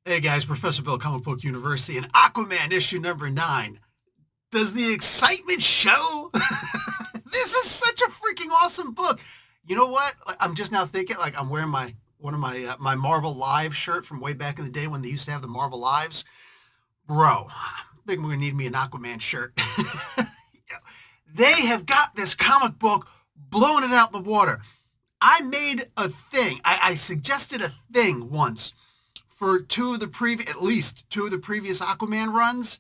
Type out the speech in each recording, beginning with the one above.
Hey guys, Professor Bill, Comic Book University, and Aquaman issue number 9. Does the excitement show? This is such a freaking awesome book. You know what? Like, I'm just now thinking like I'm wearing my one of my my Marvel Live shirt from way back in the day when they used to have the Marvel Lives. Bro, I think we're gonna need me an Aquaman shirt. They have got this comic book blowing it out the water. I made a thing. I suggested a thing once for at least two of the previous Aquaman runs,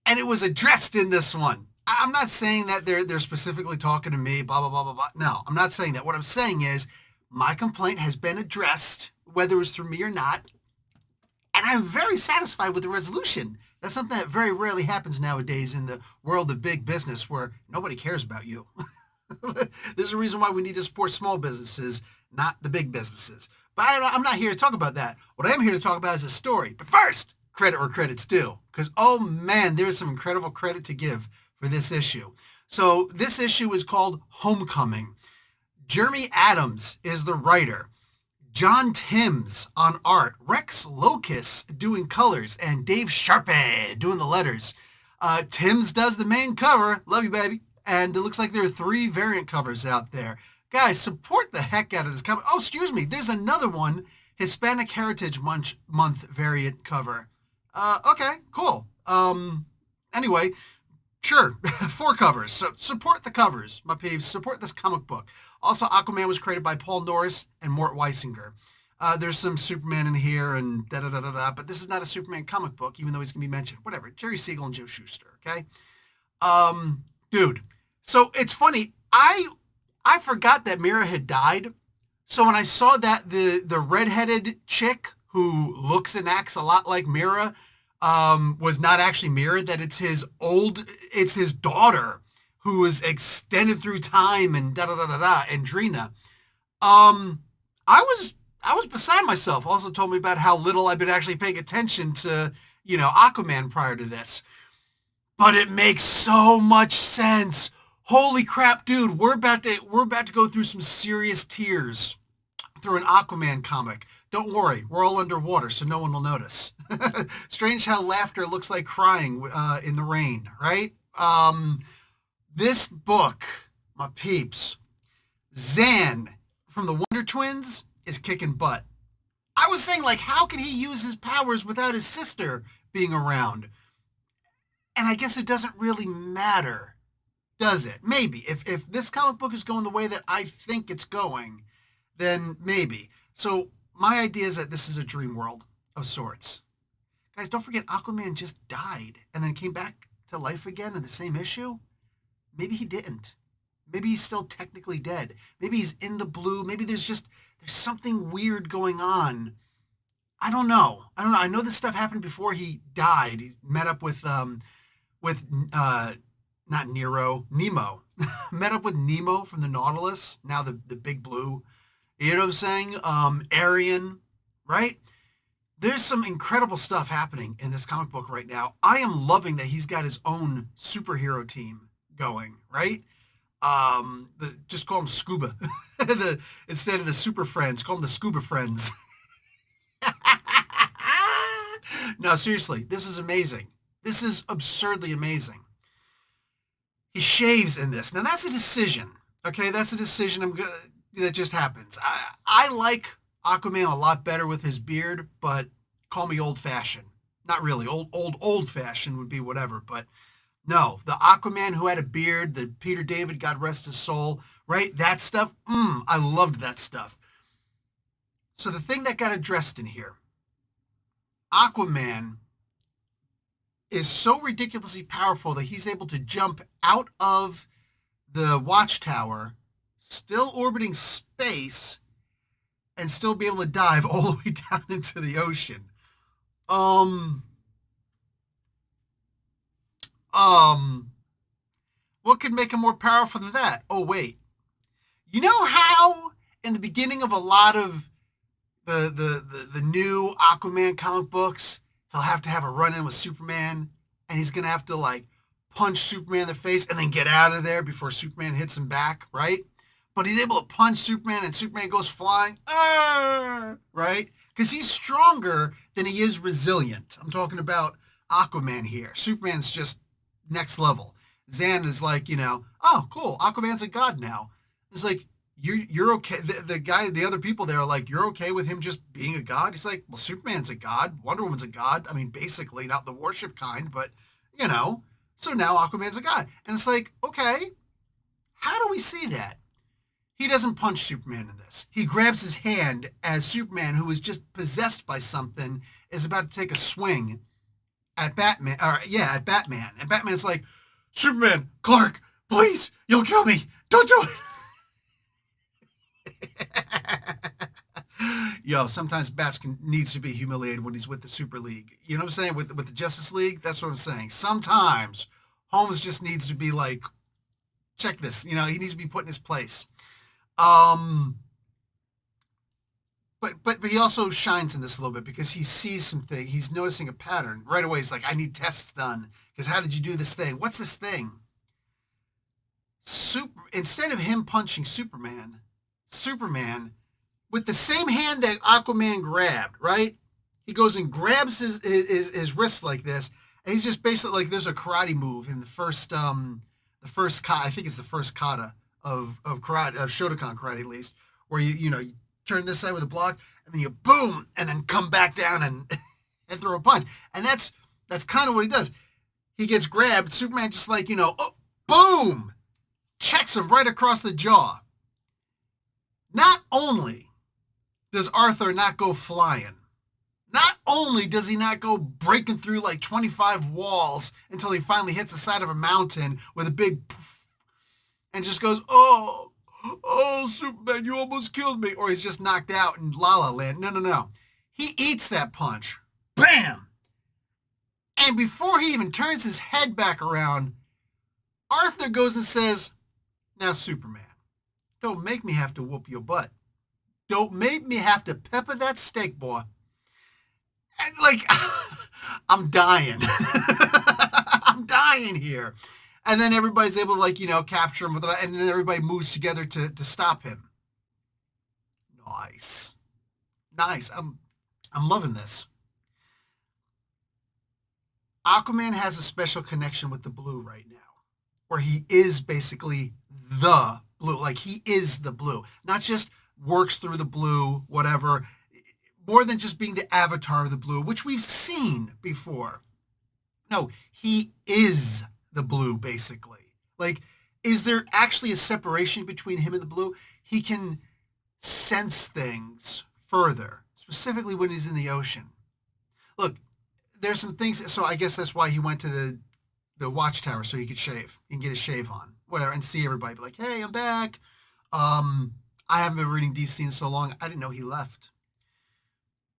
and it was addressed in this one. I'm not saying that they're specifically talking to me, blah blah blah blah blah. No, I'm not saying that. What I'm saying is my complaint has been addressed, whether it was through me or not, and I'm very satisfied with the resolution. That's something that very rarely happens nowadays in the world of big business where nobody cares about you. There's a reason why we need to support small businesses, not the big businesses. But I'm not here to talk about that. What I am here to talk about is a story. But first, credit where credit's due. Because, oh man, there's some incredible credit to give for this issue. So this issue is called Homecoming. Jeremy Adams is the writer. John Timms on art. Rex Locus doing colors. And Dave Sharpe doing the letters. Timms does the main cover. Love you, baby. And it looks like there are 3 variant covers out there. Guys, support the heck out of this cover. Oh, excuse me. There's another one. Hispanic Heritage Month variant cover. Okay, cool. Anyway, sure. 4 covers. So support the covers, my peeps. Support this comic book. Also, Aquaman was created by Paul Norris and Mort Weisinger. There's some Superman in here and da-da-da-da-da, but this is not a Superman comic book, even though he's going to be mentioned. Whatever. Jerry Siegel and Joe Shuster, okay? Dude. So it's funny. I forgot that Mira had died. So when I saw that the redheaded chick who looks and acts a lot like Mira was not actually Mira, that it's his daughter who was extended through time and da da da da da, Andrina. Um, I was beside myself. Also told me about how little I've been actually paying attention to Aquaman prior to this, but it makes so much sense. Holy crap, dude, we're about to go through some serious tears through an Aquaman comic. Don't worry, we're all underwater, so no one will notice. Strange how laughter looks like crying in the rain, right? This book, my peeps, Zan from the Wonder Twins is kicking butt. I was saying, like, how can he use his powers without his sister being around? And I guess it doesn't really matter, does it? Maybe. If this comic book is going the way that I think it's going, then maybe. So my idea is that this is a dream world of sorts. Guys, don't forget Aquaman just died and then came back to life again in the same issue. Maybe he didn't. Maybe he's still technically dead. Maybe he's in the blue. Maybe there's something weird going on. I don't know. I know this stuff happened before he died. He met up with not Nero, Nemo. Met up with Nemo from the Nautilus, now the big blue. You know what I'm saying? Arian, right? There's some incredible stuff happening in this comic book right now. I am loving that he's got his own superhero team going, right? Just call them Scuba. Instead of the Super Friends, call them the Scuba Friends. No, seriously, this is amazing. This is absurdly amazing. He shaves in this. Now that's a decision. Okay, that's a decision that just happens. I like Aquaman a lot better with his beard, but call me old fashioned. Not really. Old fashioned would be whatever, but no, the Aquaman who had a beard, the Peter David, God rest his soul, right? That stuff, I loved that stuff. So the thing that got addressed in here, Aquaman is so ridiculously powerful that he's able to jump out of the watchtower, still orbiting space, and still be able to dive all the way down into the ocean. Um, um, what could make him more powerful than that? Oh, wait. You know how in the beginning of a lot of the new Aquaman comic books, he'll have to have a run-in with Superman, and he's gonna have to like punch Superman in the face and then get out of there before Superman hits him back, right? But he's able to punch Superman, and Superman goes flying, right? because he's stronger than he is resilient. I'm talking about Aquaman here. Superman's just next level. Zan is like, oh, cool. Aquaman's a god now. It's like, you're okay. The other people there are like, you're okay with him just being a god? He's like, well, Superman's a god. Wonder Woman's a god. I mean, basically, not the worship kind, but, So now Aquaman's a god. And it's like, okay, how do we see that? He doesn't punch Superman in this. He grabs his hand as Superman, who is just possessed by something, is about to take a swing at Batman. At Batman. And Batman's like, Superman, Clark, please, you'll kill me. Don't do it. Yo, sometimes Bats needs to be humiliated when he's with the Super League. You know what I'm saying? With the Justice League, that's what I'm saying. Sometimes Holmes just needs to be like, check this. He needs to be put in his place. But he also shines in this a little bit because he sees something. He's noticing a pattern right away. He's like, I need tests done because how did you do this thing? What's this thing? Instead of him punching Superman, with the same hand that Aquaman grabbed, right? He goes and grabs his wrist like this, and he's just basically like, there's a karate move in the first kata, I think it's the first kata of karate, of Shotokan karate at least, where you turn this side with a block, and then you boom, and then come back down and throw a punch. And that's kind of what he does. He gets grabbed, Superman just like, oh, boom, checks him right across the jaw. Not only does Arthur not go flying, not only does he not go breaking through like 25 walls until he finally hits the side of a mountain with a big poof, and just goes, oh, Superman, you almost killed me. Or he's just knocked out in La La Land. No. He eats that punch. Bam! And before he even turns his head back around, Arthur goes and says, now, Superman, don't make me have to whoop your butt. Don't make me have to pepper that steak, boy. And like, I'm dying. I'm dying here. And then everybody's able to capture him, and then everybody moves together to stop him. Nice. I'm loving this. Aquaman has a special connection with the Blue right now, where he is basically the Blue. Like, he is the Blue. Not just works through the Blue, whatever. More than just being the avatar of the Blue, which we've seen before. No, he is the Blue, basically. Like, is there actually a separation between him and the Blue? He can sense things further, specifically when he's in the ocean. Look, there's some things, so I guess that's why he went to the watchtower, so he could shave. He can get his shave on, whatever, and see everybody. Be like, hey, I'm back. I haven't been reading DC in so long, I didn't know he left.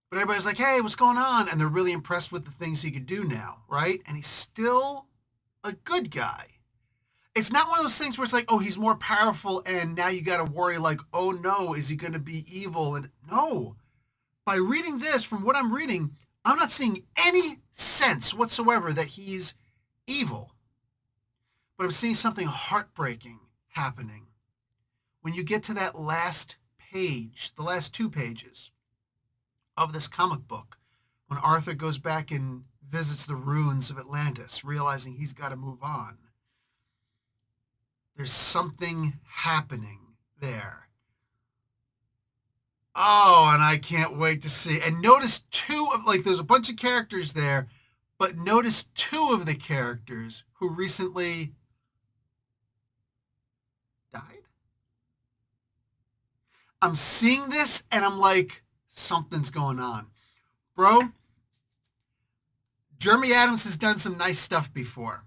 But everybody's like, hey, what's going on? And they're really impressed with the things he could do now, right? And he's still a good guy. It's not one of those things where it's like, oh, he's more powerful and now you got to worry like, oh no, is he going to be evil? And no, by reading this, from what I'm reading, I'm not seeing any sense whatsoever that he's evil. But I'm seeing something heartbreaking happening. When you get to that last page, the last 2 pages of this comic book, when Arthur goes back and visits the ruins of Atlantis, realizing he's got to move on. There's something happening there. Oh, and I can't wait to see. And notice there's a bunch of characters there, but notice 2 of the characters who recently died. I'm seeing this and I'm like, something's going on. Bro, Jeremy Adams has done some nice stuff before.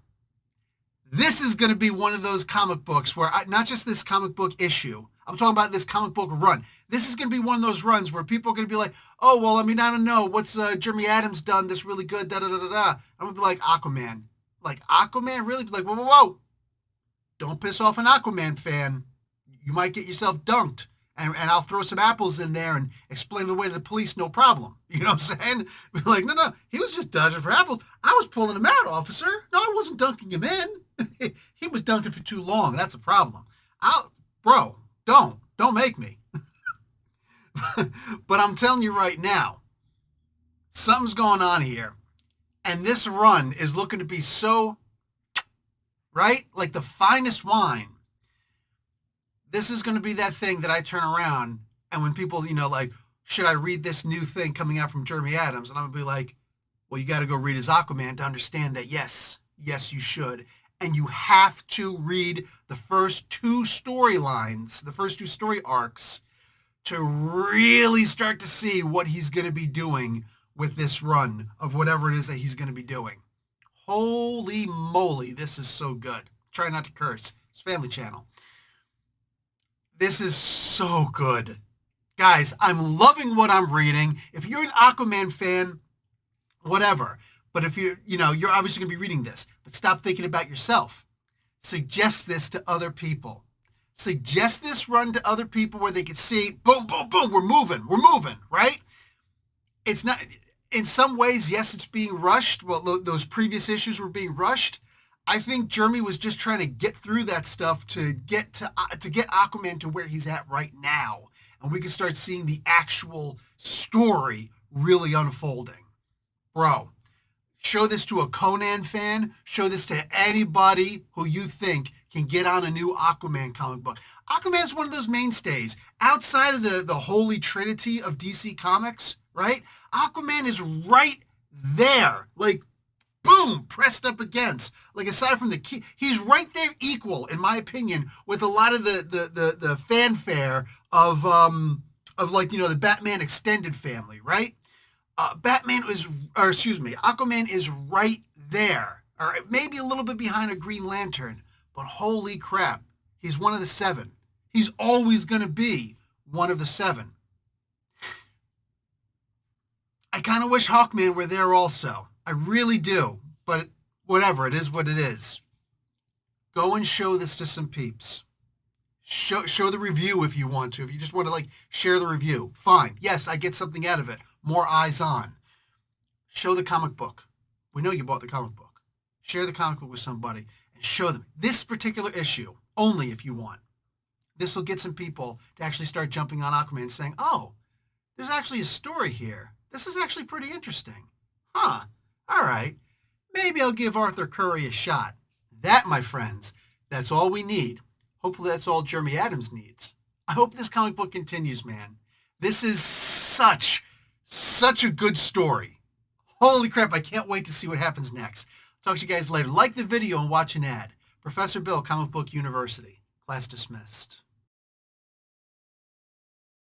This is going to be one of those comic books where, not just this comic book issue, I'm talking about this comic book run. This is going to be one of those runs where people are going to be like, oh, well, I don't know. What's Jeremy Adams done that's really good, da-da-da-da-da. I'm going to be like, Aquaman. Like, Aquaman? Really? Be like, whoa. Don't piss off an Aquaman fan. You might get yourself dunked. And I'll throw some apples in there and explain the way to the police, no problem. You know what I'm saying? Be like, no, he was just dodging for apples. I was pulling him out, officer. No, I wasn't dunking him in. He was dunking for too long. That's a problem. Bro, don't make me. But I'm telling you right now, something's going on here. And this run is looking to be so, right? Like the finest wine. This is going to be that thing that I turn around and when people, like, should I read this new thing coming out from Jeremy Adams? And I'm going to be like, well, you got to go read his Aquaman to understand that, yes, you should. And you have to read the first two storylines, the first two story arcs, to really start to see what he's going to be doing with this run of whatever it is that he's going to be doing. Holy moly, this is so good. Try not to curse. It's Family Channel. This is so good. Guys, I'm loving what I'm reading. If you're an Aquaman fan, whatever. But if you're obviously going to be reading this. But stop thinking about yourself. Suggest this to other people. Suggest this run to other people where they can see, boom, boom, boom, we're moving, right? It's not, in some ways, yes, it's being rushed. Well, those previous issues were being rushed. I think Jeremy was just trying to get through that stuff to get Aquaman to where he's at right now. And we can start seeing the actual story really unfolding. Bro, show this to a Conan fan. Show this to anybody who you think can get on a new Aquaman comic book. Aquaman's one of those mainstays. Outside of the holy trinity of DC Comics, right? Aquaman is right there. Like, boom, pressed up against. Like, aside from the key, he's right there equal, in my opinion, with a lot of the fanfare of like, the Batman extended family, right? Aquaman is right there. Or maybe a little bit behind a Green Lantern. But holy crap, he's one of the seven. He's always going to be one of the seven. I kind of wish Hawkman were there also. I really do. But whatever, it is what it is. Go and show this to some peeps. Show the review if you want to. If you just want to, like, share the review, fine. Yes, I get something out of it. More eyes on. Show the comic book. We know you bought the comic book. Share the comic book with somebody. Show them this particular issue only if you want. This will get some people to actually start jumping on Aquaman and saying, oh, there's actually a story here. This is actually pretty interesting. Huh. All right. Maybe I'll give Arthur Curry a shot. That, my friends, that's all we need. Hopefully that's all Jeremy Adams needs. I hope this comic book continues, man. This is such a good story. Holy crap, I can't wait to see what happens next. Talk to you guys later. Like the video and watch an ad. Professor Bill, Comic Book University. Class dismissed.